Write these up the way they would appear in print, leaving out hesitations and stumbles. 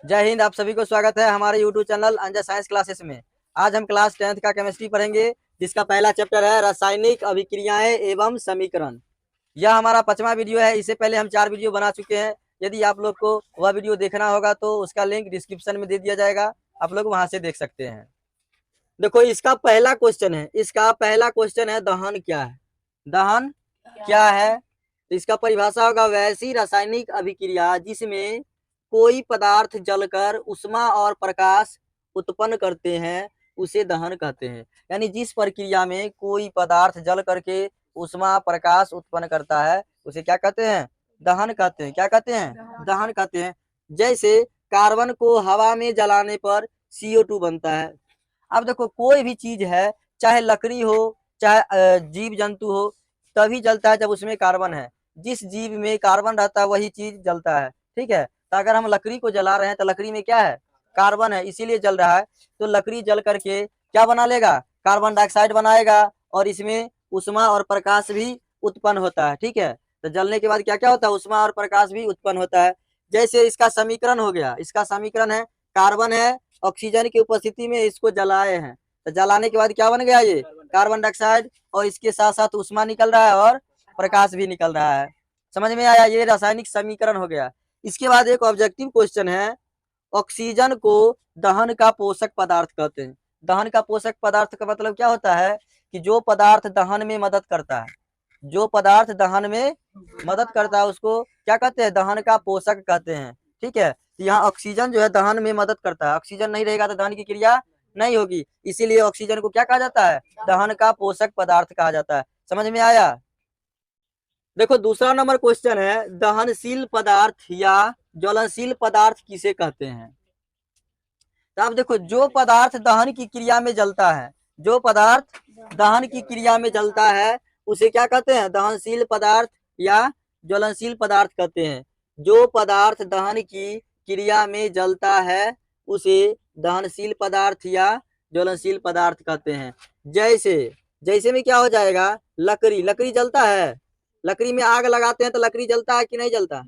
जय हिंद। आप सभी को स्वागत है हमारे YouTube channel Anjay science classes में। आज हम क्लास 10th का केमिस्ट्री पढ़ेंगे, जिसका पहला चैप्टर है रासायनिक अभिक्रियाएं एवं समीकरण। यह हमारा 5वां वीडियो है। इससे पहले हम 4 वीडियो बना चुके हैं। यदि आप लोग को वह वीडियो देखना होगा तो उसका लिंक डिस्क्रिप्शन में दे दिया जाएगा, आप लोग वहां से देख सकते हैं। देखो, इसका पहला क्वेश्चन है दहन क्या है। दहन क्या है? तो इसका परिभाषा होगा वैसी रासायनिक अभिक्रिया जिसमें कोई पदार्थ जलकर उष्मा और प्रकाश उत्पन्न करते हैं उसे दहन कहते हैं। यानी जिस प्रक्रिया में कोई पदार्थ जल करके उष्मा प्रकाश उत्पन्न करता है उसे क्या कहते हैं? दहन कहते हैं। क्या कहते हैं? दहन कहते हैं। जैसे कार्बन को हवा में जलाने पर CO2 बनता है। अब देखो, कोई भी चीज है, चाहे लकड़ी हो चाहे जीव जंतु हो, तभी जलता है जब उसमें कार्बन है। जिस जीव में कार्बन रहता है वही चीज जलता है। ठीक है, तो अगर हम लकड़ी को जला रहे हैं तो लकड़ी में क्या है? कार्बन है, इसीलिए जल रहा है। तो लकड़ी जल करके क्या बना लेगा? कार्बन डाइऑक्साइड बनाएगा और इसमें उष्मा और प्रकाश भी उत्पन्न होता है। ठीक है, तो जलने के बाद क्या क्या होता है? उष्मा और प्रकाश भी उत्पन्न होता है। जैसे इसका समीकरण हो गया, इसका समीकरण है कार्बन है, ऑक्सीजन की उपस्थिति में इसको जलाए हैं, तो जलाने के बाद क्या बन गया? ये कार्बन डाइऑक्साइड, और इसके साथ साथ उष्मा निकल रहा है और प्रकाश भी निकल रहा है। समझ में आया? ये रासायनिक समीकरण हो गया। इसके बाद एक ऑब्जेक्टिव क्वेश्चन है, ऑक्सीजन को दहन का पोषक पदार्थ कहते हैं। दहन का पोषक पदार्थ का मतलब क्या होता है कि जो पदार्थ दहन में मदद करता है, जो पदार्थ दहन में मदद करता है उसको क्या कहते हैं? दहन का पोषक कहते हैं। ठीक है, तो यहाँ ऑक्सीजन जो है दहन में मदद करता है। ऑक्सीजन नहीं रहेगा तो दहन की क्रिया नहीं होगी, इसीलिए ऑक्सीजन को क्या कहा जाता है? दहन का पोषक पदार्थ कहा जाता है। समझ में आया? देखो, दूसरा नंबर क्वेश्चन है, दहनशील पदार्थ या ज्वलनशील पदार्थ किसे कहते हैं? तो आप देखो, जो पदार्थ दहन की क्रिया में जलता है, जो पदार्थ दहन की क्रिया में जलता है उसे क्या कहते हैं? दहनशील पदार्थ या ज्वलनशील पदार्थ कहते हैं। जो पदार्थ दहन की क्रिया में जलता है उसे दहनशील पदार्थ या ज्वलनशील पदार्थ कहते हैं। जैसे जैसे में क्या हो जाएगा? लकड़ी, लकड़ी जलता है। लकड़ी में आग लगाते हैं तो लकड़ी जलता है कि नहीं जलता?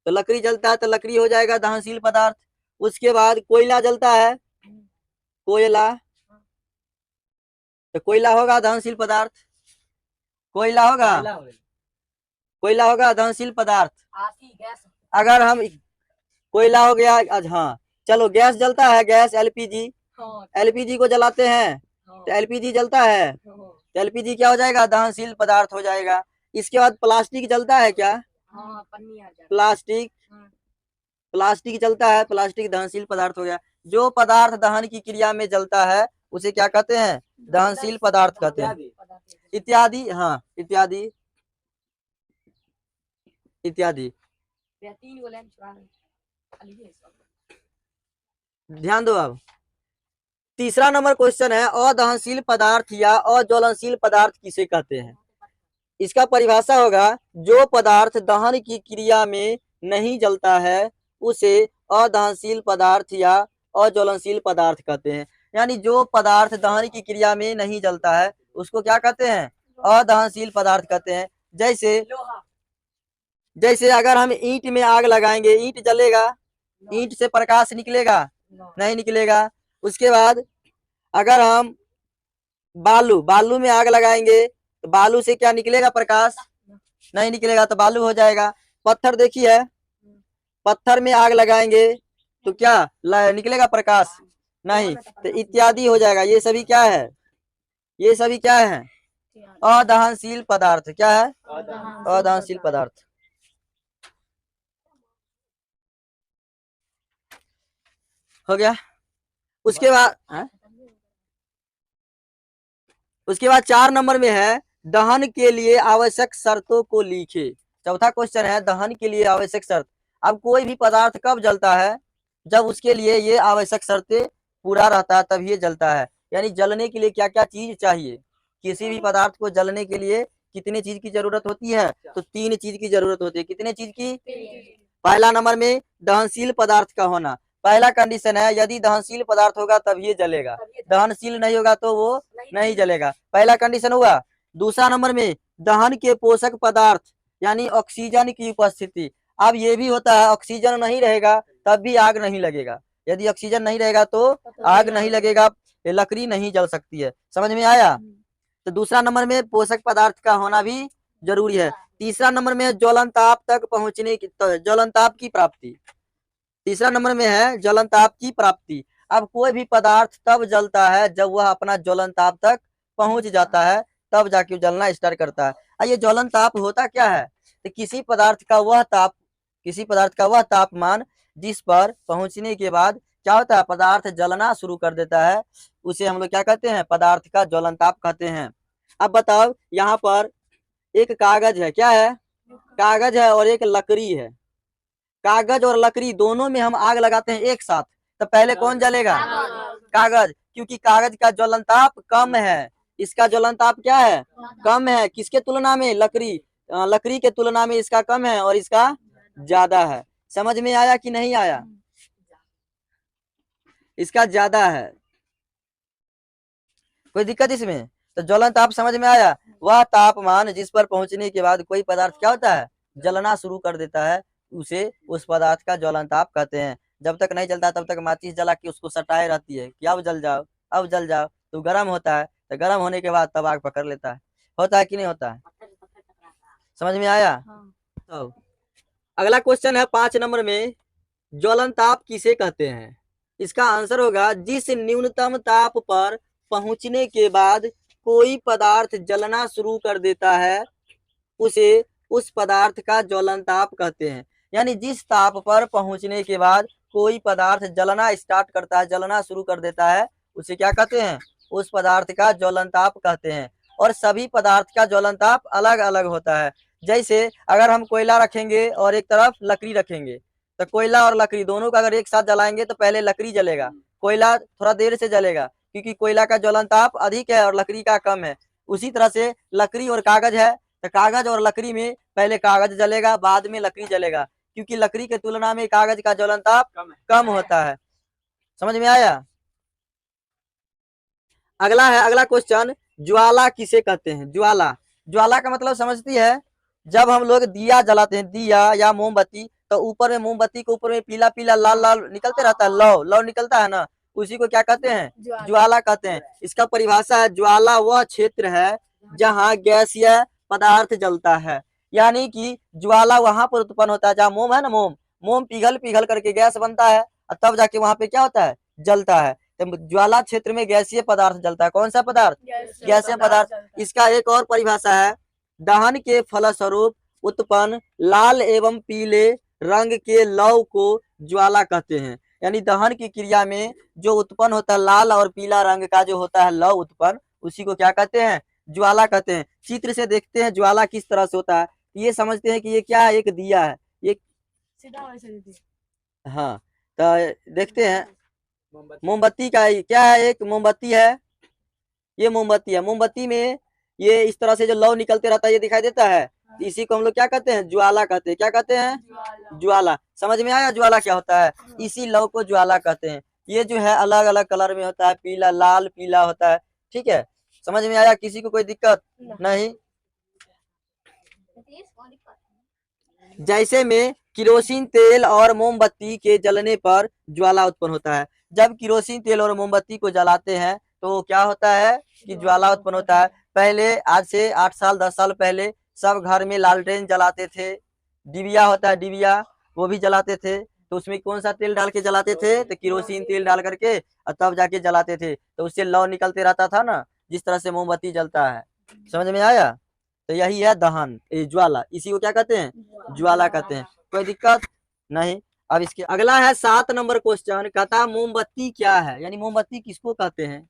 तो लकड़ी जलता है तो लकड़ी हो जाएगा दहनशील पदार्थ। उसके बाद कोयला जलता है, कोयला, तो कोयला होगा दहनशील पदार्थ। कोयला होगा, कोयला होगा दहनशील पदार्थ। अगर हम कोयला हो गया, हाँ चलो, गैस जलता है, गैस LPG, LPG को जलाते हैं तो LPG जलता है, तो LPG क्या हो जाएगा? दहनशील पदार्थ हो जाएगा। इसके बाद प्लास्टिक जलता है क्या? प्लास्टिक, प्लास्टिक जलता है, प्लास्टिक दहनशील पदार्थ हो गया। जो पदार्थ दहन की क्रिया में जलता है उसे क्या कहते हैं? दहनशील पदार्थ कहते हैं। इत्यादि, हाँ इत्यादि, इत्यादि। ध्यान दो। अब तीसरा नंबर क्वेश्चन है, अदहनशील पदार्थ या अज्वलनशील पदार्थ किसे कहते हैं? इसका परिभाषा होगा, जो पदार्थ दहन की क्रिया में नहीं जलता है उसे अदहनशील पदार्थ या अज्वलनशील पदार्थ कहते हैं। यानी जो पदार्थ दहन की क्रिया में नहीं जलता है उसको क्या कहते हैं? अदहनशील पदार्थ कहते हैं। जैसे जैसे अगर हम ईंट में आग लगाएंगे, ईंट जलेगा? ईंट से प्रकाश निकलेगा? नहीं निकलेगा। उसके बाद अगर हम बालू, बालू में आग लगाएंगे तो बालू से क्या निकलेगा? प्रकाश नहीं निकलेगा, तो बालू हो जाएगा। पत्थर देखिए, पत्थर में आग लगाएंगे तो क्या निकलेगा? प्रकाश नहीं, तो इत्यादि हो जाएगा। ये सभी क्या है? ये सभी क्या है? अदहनशील पदार्थ। क्या है? अदहनशील पदार्थ। हो गया। उसके बाद उसके बाद 4 नंबर में है, दहन के लिए आवश्यक शर्तों को लिखे। चौथा क्वेश्चन है, दहन के लिए आवश्यक शर्त। अब कोई भी पदार्थ कब जलता है? जब उसके लिए ये आवश्यक शर्तें पूरा रहता है तब ये जलता है। यानी जलने के लिए क्या क्या चीज चाहिए? किसी भी पदार्थ को जलने के लिए कितने चीज की जरूरत होती है? तो 3 चीज की जरूरत होती है। कितने चीज की? पहला नंबर में दहनशील पदार्थ का होना। पहला कंडीशन है, यदि दहनशील पदार्थ होगा तब ये जलेगा, दहनशील नहीं होगा तो वो नहीं जलेगा। पहला कंडीशन हुआ। दूसरा नंबर में दहन के पोषक पदार्थ यानी ऑक्सीजन की उपस्थिति। अब ये भी होता है, ऑक्सीजन नहीं रहेगा तब भी आग नहीं लगेगा। यदि ऑक्सीजन नहीं रहेगा तो आग नहीं लगेगा, ये लकड़ी नहीं जल सकती है। समझ में आया? तो दूसरा नंबर में पोषक पदार्थ का होना भी जरूरी है। तीसरा नंबर में ज्वलनताप तक पहुंचने की, तो ज्वलनताप की प्राप्ति। तीसरा नंबर में है ज्वलनताप की प्राप्ति। अब कोई भी पदार्थ तब जलता है जब वह अपना ज्वलनताप तक पहुंच जाता है, तब जाके जलना स्टार्ट करता है। और ये ज्वलनताप होता क्या है? तो किसी पदार्थ का वह तापमान जिस पर पहुंचने के बाद क्या होता है, पदार्थ जलना शुरू कर देता है, उसे हम लोग क्या कहते हैं, पदार्थ का ज्वलनताप कहते हैं। अब बताओ, यहाँ पर एक कागज है, क्या है, कागज है, और एक लकड़ी है। कागज और लकड़ी दोनों में हम आग लगाते हैं एक साथ, तो पहले कौन जलेगा? कागज, क्योंकि कागज का ज्वलनताप कम है, इसका ज्वलनताप क्या है, कम है। किसके तुलना में? लकड़ी के तुलना में इसका कम है और इसका ज्यादा है। समझ में आया कि नहीं आया? इसका ज्यादा है। कोई दिक्कत इसमें? तो ज्वलनताप समझ में आया? वह तापमान जिस पर पहुंचने के बाद कोई पदार्थ क्या होता है, जलना शुरू कर देता है, उसे उस पदार्थ का ज्वलनताप कहते हैं। जब तक नहीं जलता तब तक माचिस जला के उसको सटाए रहती है कि अब जल जाओ, अब जल जाओ। तो गर्म होता है, तो गर्म होने के बाद तब आग पकड़ लेता है। होता है कि नहीं होता है? समझ में आया? तो अगला क्वेश्चन है 5 नंबर में, ज्वलनताप किसे कहते हैं? इसका आंसर होगा, जिस न्यूनतम ताप पर पहुंचने के बाद कोई पदार्थ जलना शुरू कर देता है, उसे उस पदार्थ का ज्वलनताप कहते हैं। यानी जिस ताप पर पहुंचने के बाद कोई पदार्थ जलना स्टार्ट करता है, जलना शुरू कर देता है, उसे क्या कहते हैं, उस पदार्थ का ज्वलनताप कहते हैं। और सभी पदार्थ का ज्वलनताप अलग अलग होता है। जैसे अगर हम कोयला रखेंगे और एक तरफ लकड़ी रखेंगे, तो कोयला और लकड़ी दोनों का अगर एक साथ जलाएंगे तो पहले लकड़ी जलेगा, कोयला थोड़ा देर से जलेगा, क्योंकि कोयला का ज्वलनताप अधिक है और लकड़ी का कम है। उसी तरह से लकड़ी और कागज है, तो कागज और लकड़ी में पहले कागज जलेगा, बाद में लकड़ी जलेगा, क्योंकि लकड़ी के तुलना में कागज का ज्वलनताप कम होता है। समझ में आया? अगला क्वेश्चन, ज्वाला किसे कहते हैं? ज्वाला का मतलब समझती है? जब हम लोग दिया जलाते हैं, दिया या मोमबत्ती, तो ऊपर में मोमबत्ती के ऊपर में पीला पीला लाल लाल निकलते रहता है, लौ निकलता है ना, उसी को क्या कहते हैं, ज्वाला कहते हैं। इसका परिभाषा है, ज्वाला वह क्षेत्र है जहाँ गैसीय पदार्थ जलता है। यानी कि ज्वाला वहां पर उत्पन्न होता है जहाँ मोम है ना, मोम पिघल पिघल करके गैस बनता है, और तब जाके वहां पे क्या होता है, जलता है। तो ज्वाला क्षेत्र में गैसीय पदार्थ जलता है। कौन सा पदार्थ? गैसीय पदार्थ। इसका एक और परिभाषा है, दहन के फलस्वरूप उत्पन्न लाल एवं पीले रंग के लौ को ज्वाला कहते हैं। यानी दहन की क्रिया में जो उत्पन्न होता है लाल और पीला रंग का जो होता है लौ उत्पन्न, उसी को क्या कहते हैं, ज्वाला कहते हैं। चित्र से देखते हैं ज्वाला किस तरह से होता है, ये समझते हैं कि ये क्या है, एक दिया है, ये हाँ। तो देखते हैं मोमबत्ती का क्या है, एक मोमबत्ती है, ये मोमबत्ती है। मोमबत्ती में ये इस तरह से जो लौ निकलते रहता है, ये दिखाई देता है, इसी को हम लोग क्या कहते हैं, ज्वाला कहते हैं। क्या कहते हैं? ज्वाला। समझ में आया ज्वाला क्या होता है? इसी लौ को ज्वाला कहते हैं। ये जो है अलग अलग कलर में होता है, पीला लाल पीला होता है। ठीक है, समझ में आया? किसी को कोई दिक्कत नहीं? जैसे में किरोसिन तेल और मोमबत्ती के जलने पर ज्वाला उत्पन्न होता है। जब किरोसिन तेल और मोमबत्ती को जलाते हैं तो क्या होता है कि ज्वाला उत्पन्न होता है। पहले आज से 8 साल 10 साल पहले सब घर में लालटेन जलाते थे, डिबिया होता है डिबिया, वो भी जलाते थे। तो उसमें कौन सा तेल डाल के जलाते थे, तो किरोसिन तेल डाल करके और तब जाके जलाते थे, तो उससे लौ निकलते रहता था ना, जिस तरह से मोमबत्ती जलता है। समझ में आया? तो यही है दहन, ज्वाला, इसी को क्या कहते हैं, ज्वाला कहते हैं। कोई दिक्कत नहीं? अब इसके अगला है 7 नंबर क्वेश्चन, कहता मोमबत्ती क्या है, यानी मोमबत्ती किसको कहते हैं?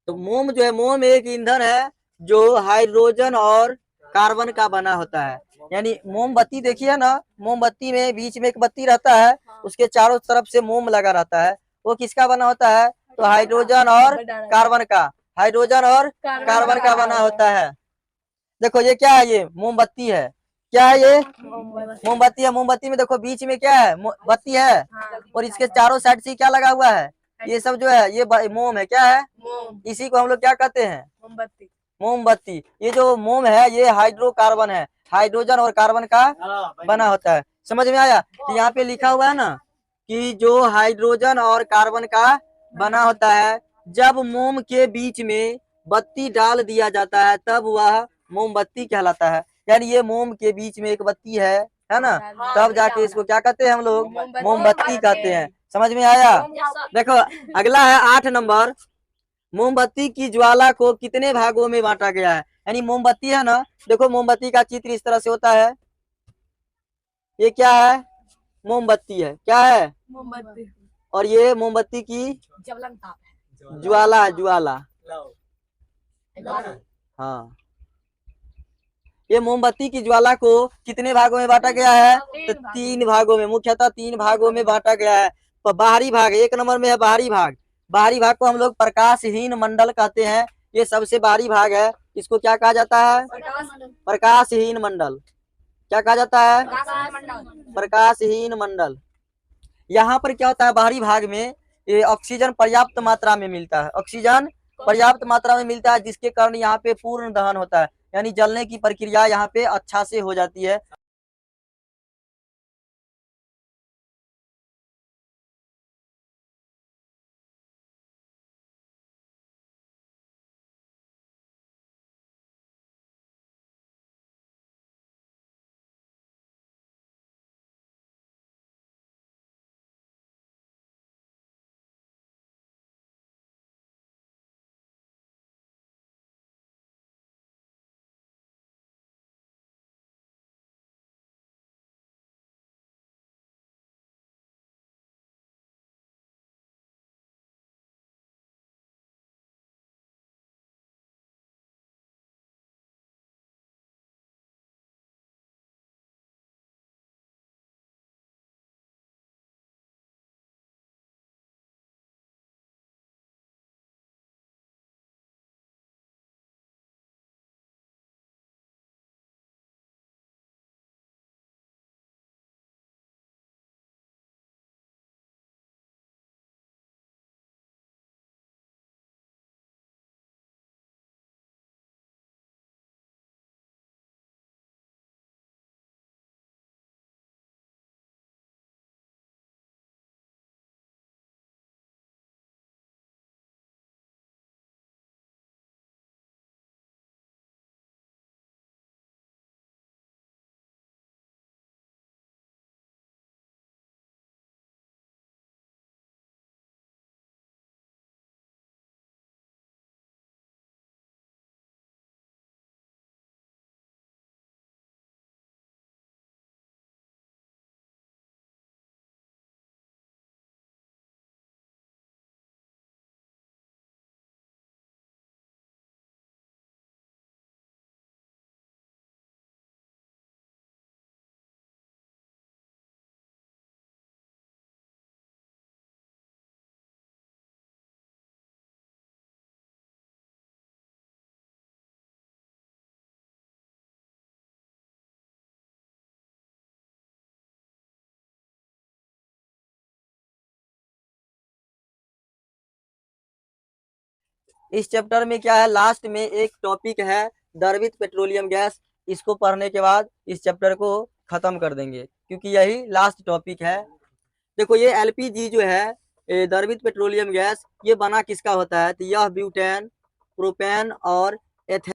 तो मोम जो है, मोम एक ईंधन है जो हाइड्रोजन और कार्बन का बना होता है। यानी मोमबत्ती देखिए ना, मोमबत्ती में बीच में एक बत्ती रहता है, उसके चारों तरफ से मोम लगा रहता है, वो किसका बना होता है, तो हाइड्रोजन और कार्बन का, हाइड्रोजन और कार्बन का बना होता है। देखो ये क्या है, ये मोमबत्ती है, क्या है ये, मोमबत्ती है। मोमबत्ती में देखो बीच में क्या है, बत्ती है, और इसके चारों साइड से क्या लगा हुआ है, ये सब जो है ये मोम है, क्या है, इसी को हम लोग क्या कहते हैं, मोमबत्ती। ये जो मोम है ये हाइड्रोकार्बन है, हाइड्रोजन और कार्बन का बना होता है। समझ में आया? तो यहाँ पे लिखा हुआ है ना कि जो हाइड्रोजन और कार्बन का बना होता है, जब मोम के बीच में बत्ती डाल दिया जाता है तब वह मोमबत्ती कहलाता है। यानी ये मोम के बीच में एक बत्ती है ना, तब जाके इसको क्या कहते हैं हम लोग, मोमबत्ती कहते हैं। समझ में आया? देखो अगला है 8 नंबर, मोमबत्ती की ज्वाला को कितने भागों में बांटा गया है। यानी मोमबत्ती है ना, देखो मोमबत्ती का चित्र इस तरह से होता है। ये क्या है? मोमबत्ती है। क्या है? मोमबत्ती। और ये मोमबत्ती की जवलन ताप है। ज्वाला है, ज्वाला। हाँ, ये मोमबत्ती की ज्वाला को कितने भागों में बांटा गया है? तो 3 भागों में, मुख्यतः 3 भागों में बांटा गया है। तो बाहरी भाग 1 नंबर में है, बाहरी भाग। बाहरी भाग को हम लोग प्रकाशहीन मंडल कहते हैं। ये सबसे बाहरी भाग है। इसको क्या कहा जाता है? प्रकाशहीन मंडल। क्या कहा जाता है? प्रकाशहीन मंडल। यहाँ पर क्या होता है, बाहरी भाग में ये ऑक्सीजन पर्याप्त मात्रा में मिलता है। ऑक्सीजन पर्याप्त मात्रा में मिलता है, जिसके कारण यहाँ पे पूर्ण दहन होता है। यानी जलने की प्रक्रिया यहाँ पे अच्छा से हो जाती है। इस चैप्टर में क्या है, लास्ट में एक टॉपिक है द्रवित पेट्रोलियम गैस। इसको पढ़ने के बाद इस चैप्टर को खत्म कर देंगे, क्योंकि यही लास्ट टॉपिक है। देखो ये एलपीजी जो है, द्रवित पेट्रोलियम गैस, ये बना किसका होता है? तो यह ब्यूटेन, प्रोपेन और एथेन